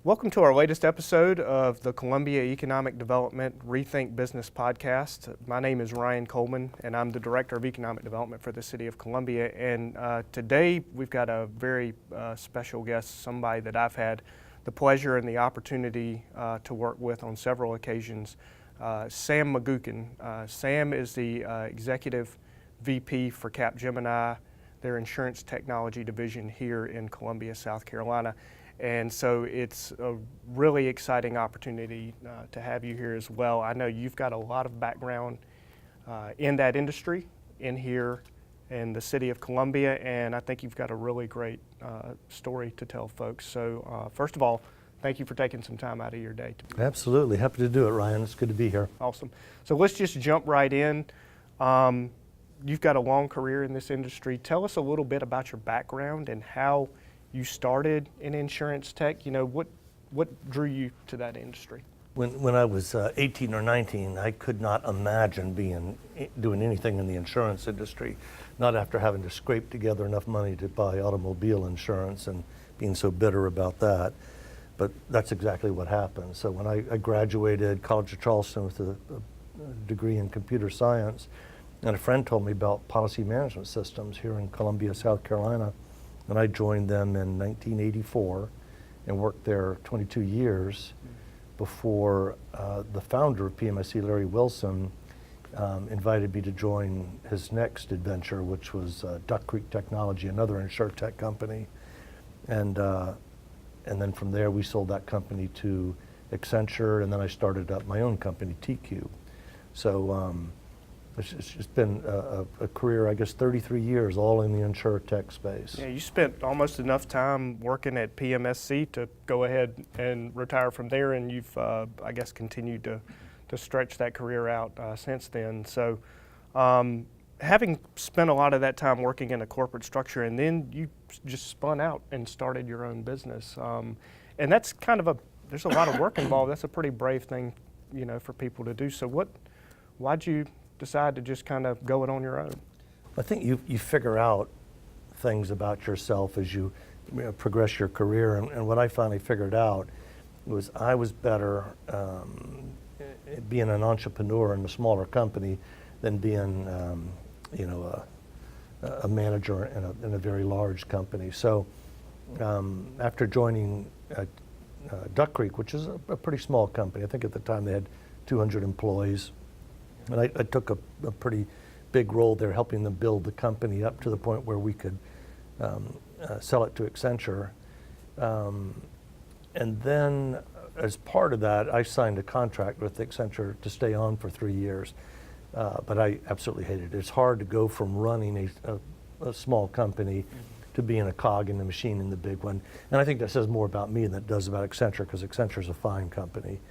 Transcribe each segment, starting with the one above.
Welcome to our latest episode of the Columbia Economic Development Rethink Business Podcast. My name is Ryan Coleman, and I'm the Director of Economic Development for the City of Columbia. And today we've got a very special guest, somebody that I've had the pleasure and the opportunity to work with on several occasions, Sam McGuckin. Sam is the Executive VP for Capgemini, their insurance technology division here in Columbia, South Carolina. And so it's a really exciting opportunity to have you here as well. I know you've got a lot of background in that industry, in here in the city of Columbia, and I think you've got a really great story to tell folks. So first of all, thank you for taking some time out of your day. Absolutely. Happy to do it, Ryan. It's good to be here. Awesome. So let's just jump right in. You've got a long career in this industry. Tell us a little bit about your background and how you started in insurance tech. You know, what drew you to that industry? When I was 18 or 19, I could not imagine doing anything in the insurance industry, not after having to scrape together enough money to buy automobile insurance and being so bitter about that. But that's exactly what happened. So when I graduated College of Charleston with a degree in computer science, and a friend told me about policy management systems here in Columbia, South Carolina, and I joined them in 1984 and worked there 22 years before the founder of PMIC, Larry Wilson, invited me to join his next adventure, which was Duck Creek Technology, another insurtech company. And then from there, we sold that company to Accenture, and then I started up my own company, TCube. So it's just been a career, I guess, 33 years, all in the insurtech space. Yeah, you spent almost enough time working at PMSC to go ahead and retire from there, and you've, I guess, continued to stretch that career out since then. So having spent a lot of that time working in a corporate structure, and then you just spun out and started your own business. And that's kind of there's a lot of work involved. That's a pretty brave thing, you know, for people to do. So why'd you decide to just kind of go it on your own? I think you figure out things about yourself as you progress your career, and what I finally figured out was I was better being an entrepreneur in a smaller company than being a manager in a very large company. So after joining Duck Creek, which is a pretty small company, I think at the time they had 200 employees, and I took a pretty big role there, helping them build the company up to the point where we could sell it to Accenture. And then as part of that, I signed a contract with Accenture to stay on for 3 years. But I absolutely hated it. It's hard to go from running a small company to being a cog in the machine in the big one. And I think that says more about me than it does about Accenture, because Accenture's a fine company.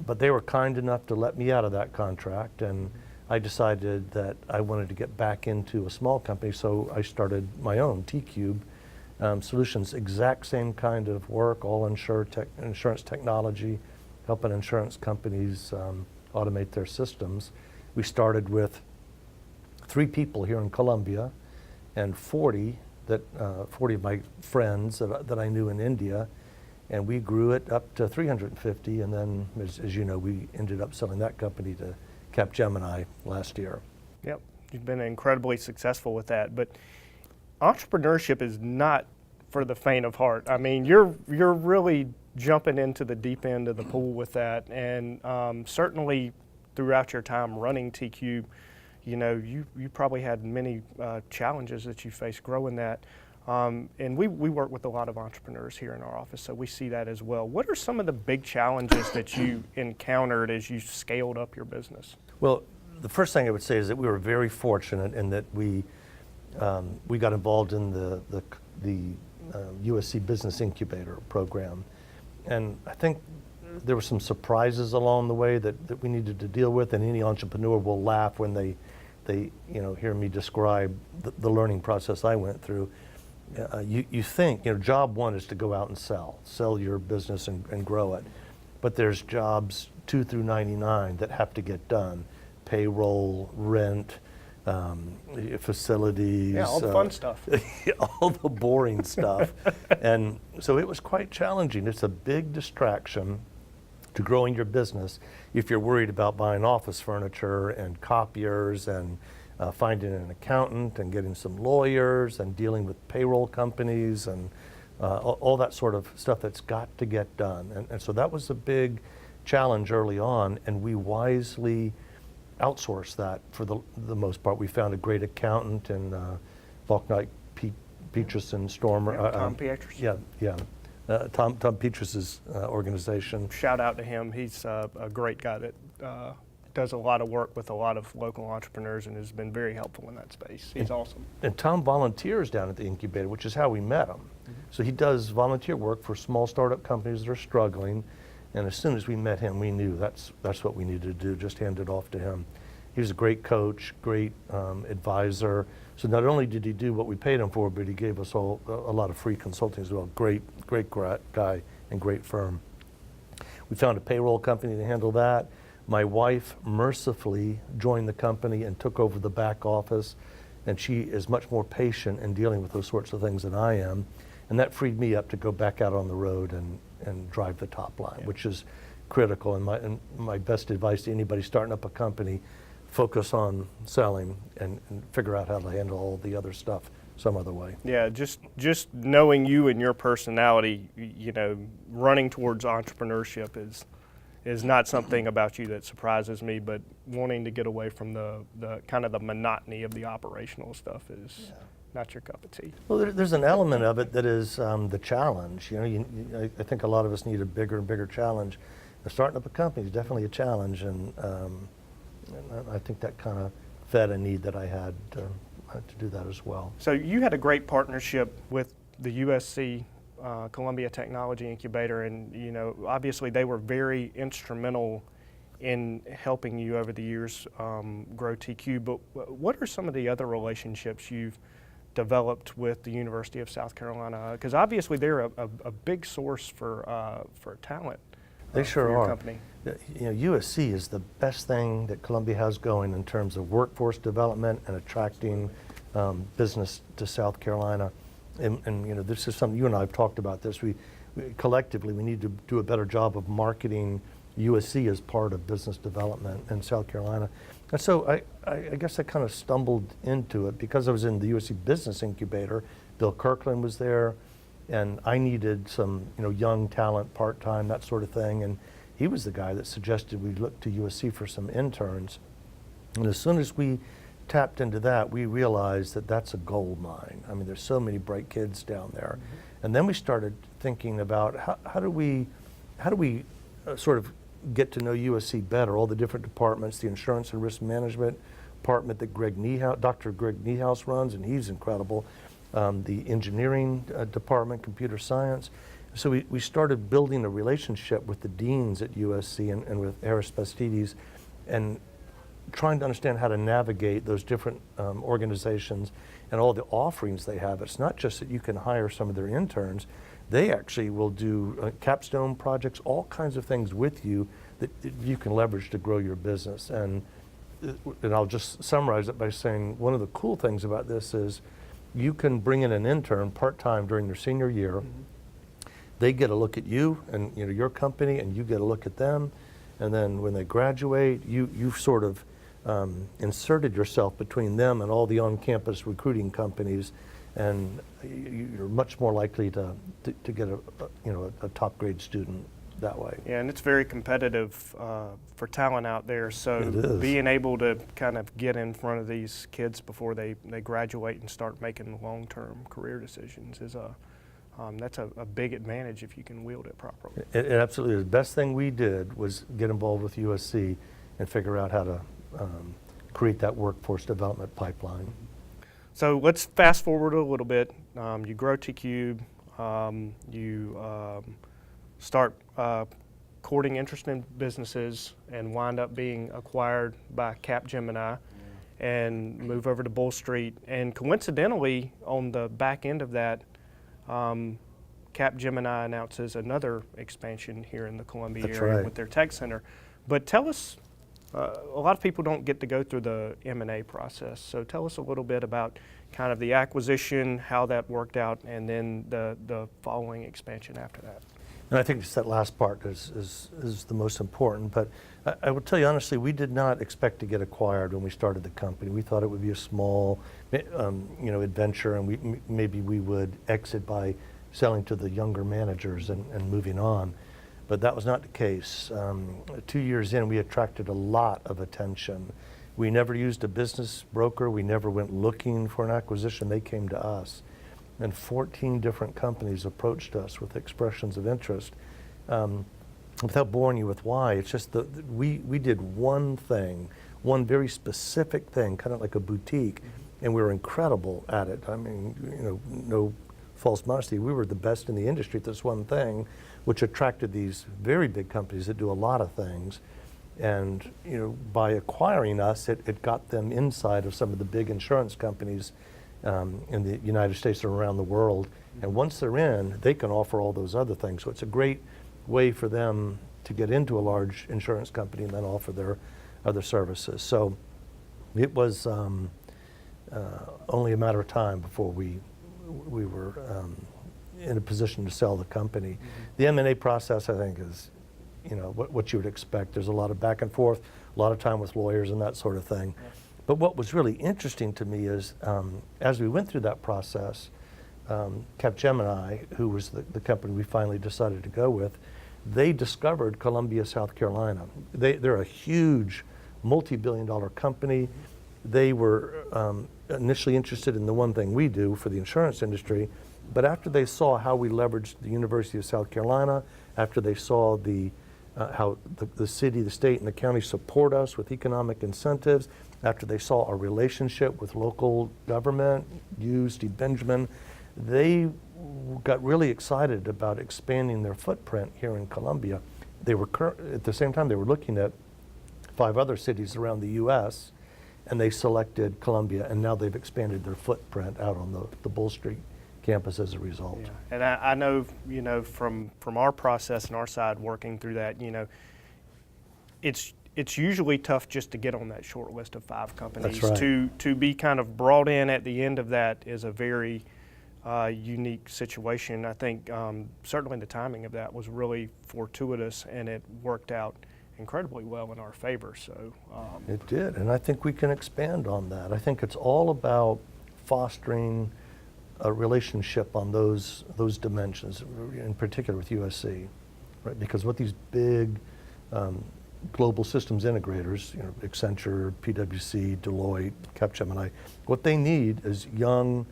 But they were kind enough to let me out of that contract, and I decided that I wanted to get back into a small company, so I started my own, TCube Solutions, exact same kind of work, all insurance technology, helping insurance companies automate their systems. We started with 3 people here in Columbia and 40 of my friends that I knew in India. And we grew it up to 350, and then, as you know, we ended up selling that company to Capgemini last year. Yep, you've been incredibly successful with that. But entrepreneurship is not for the faint of heart. I mean, you're really jumping into the deep end of the pool with that, and certainly throughout your time running TCube, you know, you probably had many challenges that you faced growing that. And we work with a lot of entrepreneurs here in our office, so we see that as well. What are some of the big challenges that you encountered as you scaled up your business? Well, the first thing I would say is that we were very fortunate in that we got involved in the USC Business Incubator program. And I think there were some surprises along the way that we needed to deal with, and any entrepreneur will laugh when they hear me describe the learning process I went through. You think, job one is to go out and sell your business and grow it. But there's jobs 2 through 99 that have to get done. Payroll, rent, facilities. Yeah, all the fun stuff. All the boring stuff. And so it was quite challenging. It's a big distraction to growing your business if you're worried about buying office furniture and copiers and finding an accountant and getting some lawyers and dealing with payroll companies and all that sort of stuff that's got to get done. And so that was a big challenge early on, and we wisely outsourced that for the most part. We found a great accountant in Volknight, Petrus Stormer. Yeah, Tom Petrus. Yeah. Tom Petrus's organization. Shout out to him. He's a great guy that does a lot of work with a lot of local entrepreneurs and has been very helpful in that space. He's awesome. And Tom volunteers down at the incubator, which is how we met him. So he does volunteer work for small startup companies that are struggling. And as soon as we met him, we knew that's what we needed to do, just hand it off to him. He was a great coach, great advisor. So not only did he do what we paid him for, but he gave us all a lot of free consulting as well. Great guy and great firm. We found a payroll company to handle that. My wife mercifully joined the company and took over the back office, and she is much more patient in dealing with those sorts of things than I am. And that freed me up to go back out on the road and drive the top line, which is critical. And my best advice to anybody starting up a company, focus on selling and figure out how to handle all the other stuff some other way. Yeah, just knowing you and your personality, running towards entrepreneurship is not something about you that surprises me, but wanting to get away from the kind of the monotony of the operational stuff is not your cup of tea. Well, there's an element of it that is the challenge. I think a lot of us need a bigger and bigger challenge. Starting up a company is definitely a challenge, and I think that kind of fed a need that I had to do that as well. So you had a great partnership with the USC Columbia Technology Incubator, and obviously they were very instrumental in helping you over the years grow TQ. But what are some of the other relationships you've developed with the University of South Carolina? Because obviously they're a big source for talent. They sure for your are. company. USC is the best thing that Columbia has going in terms of workforce development and attracting business to South Carolina. And this is something you and I have talked about. This we collectively we need to do a better job of marketing USC as part of business development in South Carolina. And so I guess I kind of stumbled into it because I was in the USC Business Incubator. Bill Kirkland was there, and I needed some young talent, part-time, that sort of thing. And he was the guy that suggested we look to USC for some interns. And as soon as we tapped into that, we realized that that's a gold mine. I mean, there's so many bright kids down there. And then we started thinking about how do we sort of get to know USC better, all the different departments, the insurance and risk management department that Dr. Greg Niehaus runs, and he's incredible, the engineering department, computer science. So we started building a relationship with the deans at USC and with Aristides, and trying to understand how to navigate those different organizations and all the offerings they have. It's not just that you can hire some of their interns. They actually will do capstone projects, all kinds of things with you that you can leverage to grow your business. And I'll just summarize it by saying one of the cool things about this is you can bring in an intern part-time during their senior year. They get a look at you and your company, and you get a look at them. And then when they graduate, you've sort of inserted yourself between them and all the on-campus recruiting companies, and you're much more likely to get a top-grade student that way. Yeah, and it's very competitive for talent out there. So It is. being able to kind of get in front of these kids before they graduate and start making long-term career decisions is that's a big advantage if you can wield it properly. It absolutely is. The best thing we did was get involved with USC and figure out how to create that workforce development pipeline. So let's fast forward a little bit. You grow TQ, you start courting interest in businesses and wind up being acquired by Capgemini and move over to Bull Street. And coincidentally, on the back end of that, Capgemini announces another expansion here in the Columbia That's area right. with their tech center. But tell us a lot of people don't get to go through the M&A process. So tell us a little bit about kind of the acquisition, how that worked out, and then the following expansion after that. And I think just that last part is the most important. But I will tell you honestly, we did not expect to get acquired when we started the company. We thought it would be a small, adventure, and maybe we would exit by selling to the younger managers and moving on. But that was not the case. 2 years in, we attracted a lot of attention. We never used a business broker. We never went looking for an acquisition. They came to us. And 14 different companies approached us with expressions of interest. Without boring you with why, it's just that we did one thing, one very specific thing, kind of like a boutique, and we were incredible at it. I mean, no false modesty. We were the best in the industry at this one thing, which attracted these very big companies that do a lot of things. And by acquiring us, it got them inside of some of the big insurance companies in the United States or around the world. And once they're in, they can offer all those other things. So it's a great way for them to get into a large insurance company and then offer their other services. So it was only a matter of time before we were in a position to sell the company. Mm-hmm. The M&A process, I think, is what you would expect. There's a lot of back and forth, a lot of time with lawyers and that sort of thing. Yeah. But what was really interesting to me is, as we went through that process, Capgemini, who was the company we finally decided to go with, they discovered Columbia, South Carolina. They're a huge multi-billion-dollar company. They were initially interested in the one thing we do for the insurance industry, but after they saw how we leveraged the University of South Carolina, after they saw how the city, the state, and the county support us with economic incentives, after they saw our relationship with local government, you, Steve Benjamin, they got really excited about expanding their footprint here in Columbia. They were at the same time they were looking at 5 other cities around the U.S., and they selected Columbia, and now they've expanded their footprint out on the Bull Street campus as a result. Yeah. And I know, from our process and our side working through that, it's usually tough just to get on that short list of 5 companies. That's right. To be kind of brought in at the end of that is a very unique situation. I think certainly the timing of that was really fortuitous, and it worked out incredibly well in our favor. So it did, and I think we can expand on that. I think it's all about fostering a relationship on those dimensions, in particular with USC, right? Because what these big global systems integrators, Accenture, PwC, Deloitte, Capgemini, what they need is young,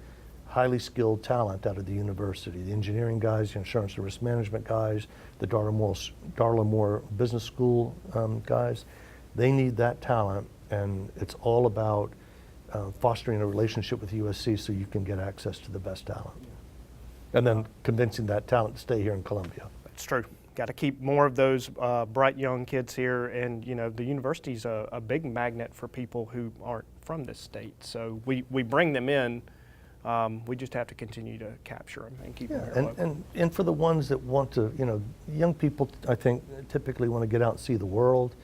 highly skilled talent out of the university. The engineering guys, the insurance and risk management guys, the Darla Moore Business School guys, they need that talent, and it's all about fostering a relationship with USC so you can get access to the best talent. And then convincing that talent to stay here in Columbia. That's true. Got to keep more of those bright young kids here, and the university's a big magnet for people who aren't from this state. So we bring them in. We just have to continue to capture them and keep them here local. And for the ones that want to, young people, I think, typically want to get out and see the world.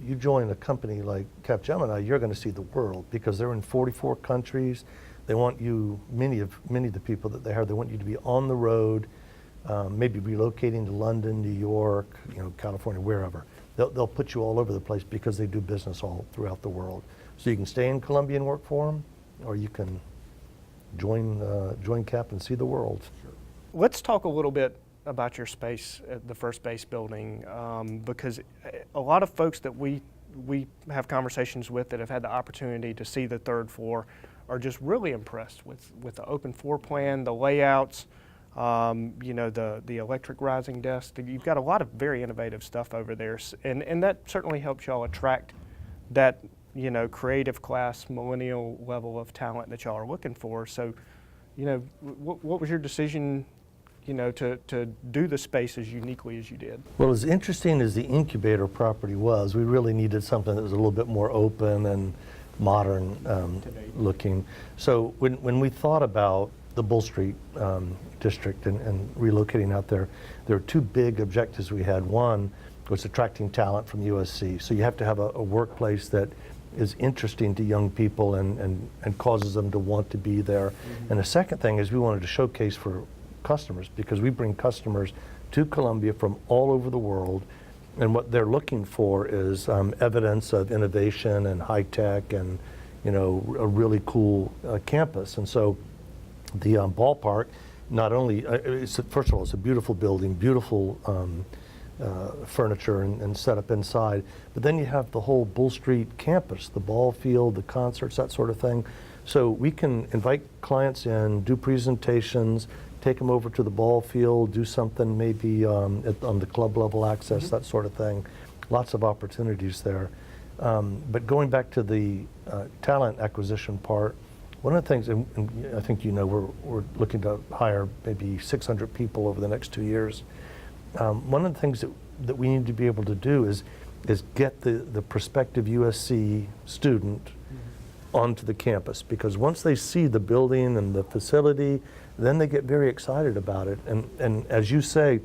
You join a company like Capgemini, you're going to see the world because they're in 44 countries. They want you, many of the people that they hire, they want you to be on the road, maybe relocating to London, New York, California, wherever. They'll put you all over the place because they do business all throughout the world. So you can stay in Columbia and work for them, or you can join Cap and see the world. Sure. Let's talk a little bit about your space at the First Base building, because a lot of folks that we have conversations with that have had the opportunity to see the 3rd floor are just really impressed with the open floor plan, the layouts, the electric rising desk. You've got a lot of very innovative stuff over there, and that certainly helps y'all attract that creative class, millennial level of talent that y'all are looking for. So, what was your decision, to do the space as uniquely as you did? Well, as interesting as the incubator property was, we really needed something that was a little bit more open and modern looking. So when we thought about the Bull Street district and relocating out there, there were 2 big objectives we had. One was attracting talent from USC. So you have to have a workplace that is interesting to young people and causes them to want to be there. And the second thing is we wanted to showcase for customers, because we bring customers to Columbia from all over the world, and what they're looking for is evidence of innovation and high tech and a really cool campus. And so the ballpark, not only, first of all, it's a beautiful building, beautiful furniture and set up inside, but then you have the whole Bull Street campus, the ball field, the concerts, that sort of thing. So we can invite clients in, do presentations, take them over to the ball field, do something maybe on the club level access, that sort of thing. Lots of opportunities there. But going back to the talent acquisition part, one of the things, and I think we're looking to hire maybe 600 people over the next 2 years. One of the things that we need to be able to do is get the prospective USC student onto the campus, because once they see the building and the facility, then they get very excited about it. And as you say,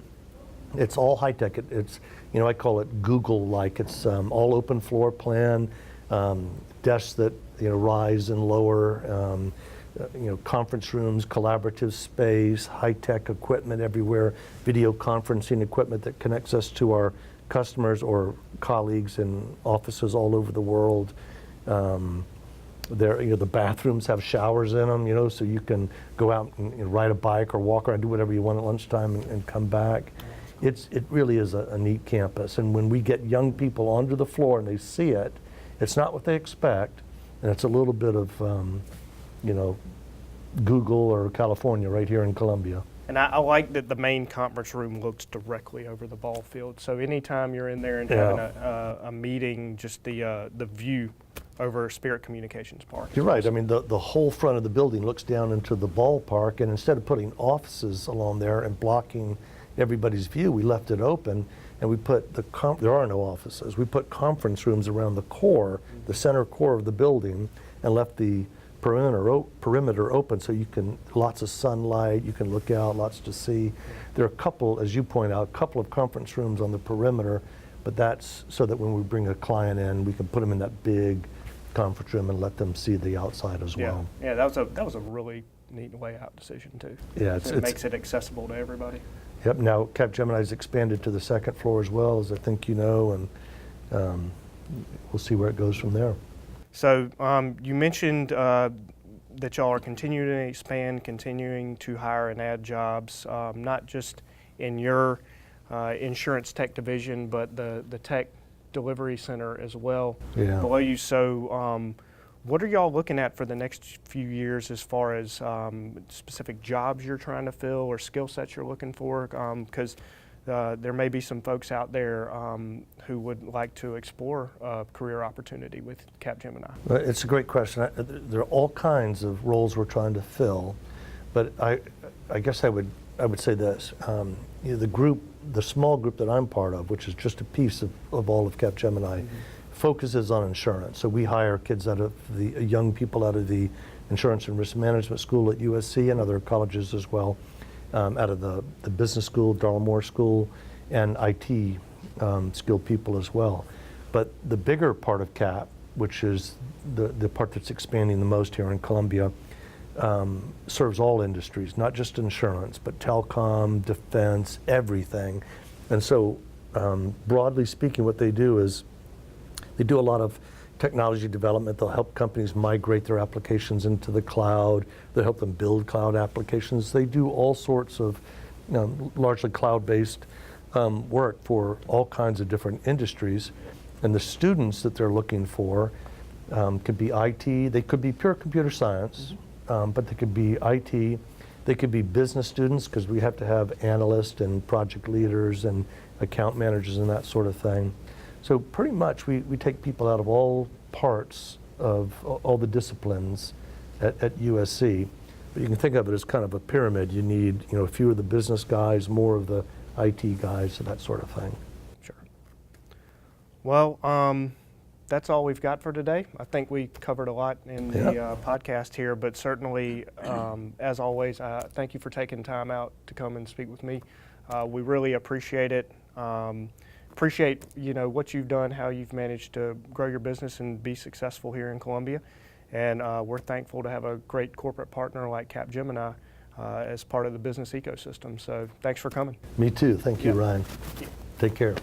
it's all high tech. It's I call it Google-like. It's all open floor plan, desks that rise and lower, conference rooms, collaborative space, high-tech equipment everywhere, video conferencing equipment that connects us to our customers or colleagues in offices all over the world. The bathrooms have showers in them, so you can go out and ride a bike or walk around, do whatever you want at lunchtime and come back. It really is a neat campus. And when we get young people onto the floor and they see it, it's not what they expect, and it's a little bit of, Google or California right here in Columbia. And I like that the main conference room looks directly over the ball field. So anytime you're in there and having a meeting, just the view over Spirit Communications Park. You're right. I mean, the whole front of the building looks down into the ballpark, and instead of putting offices along there and blocking everybody's view, we left it open, and we put there are no offices. We put conference rooms around the core, the center core of the building, and left the perimeter open, so you can, lots of sunlight, you can look out, lots to see. There are a couple, as you point out, a couple of conference rooms on the perimeter, but that's so that when we bring a client in, we can put them in that big conference room and let them see the outside as well. Yeah, that was a really neat layout decision too. Yeah, it makes it accessible to everybody. Yep. Now Capgemini's expanded to the second floor as well, as I think you know, and we'll see where it goes from there. So you mentioned that y'all are continuing to expand, continuing to hire and add jobs, not just in your insurance tech division, but the tech delivery center as well below you. So what are y'all looking at for the next few years as far as specific jobs you're trying to fill or skill sets you're looking for? Because there may be some folks out there who would like to explore a career opportunity with Capgemini. It's a great question. There are all kinds of roles we're trying to fill, but I guess I would say this: the small group that I'm part of, which is just a piece of all of Capgemini, focuses on insurance. So we hire kids young people out of the Insurance and Risk Management School at USC and other colleges as well. Out of the business school, Darla Moore School, and IT skilled people as well. But the bigger part of CAP, which is the part that's expanding the most here in Columbia, serves all industries, not just insurance, but telecom, defense, everything. And so broadly speaking, what they do is they do a lot of technology development. They'll help companies migrate their applications into the cloud. They'll help them build cloud applications. They do all sorts of largely cloud-based work for all kinds of different industries. And the students that they're looking for could be IT. They could be pure computer science, but they could be IT. They could be business students, because we have to have analysts and project leaders and account managers and that sort of thing. So pretty much we take people out of all parts of all the disciplines at USC. But you can think of it as kind of a pyramid. You need a few of the business guys, more of the IT guys, and that sort of thing. Sure. Well, that's all we've got for today. I think we covered a lot in the podcast here, but certainly, as always, thank you for taking time out to come and speak with me. We really appreciate it. appreciate what you've done, how you've managed to grow your business and be successful here in Columbia. And we're thankful to have a great corporate partner like Capgemini as part of the business ecosystem. So thanks for coming. Me too. Thank you, Yep. Ryan. Take care.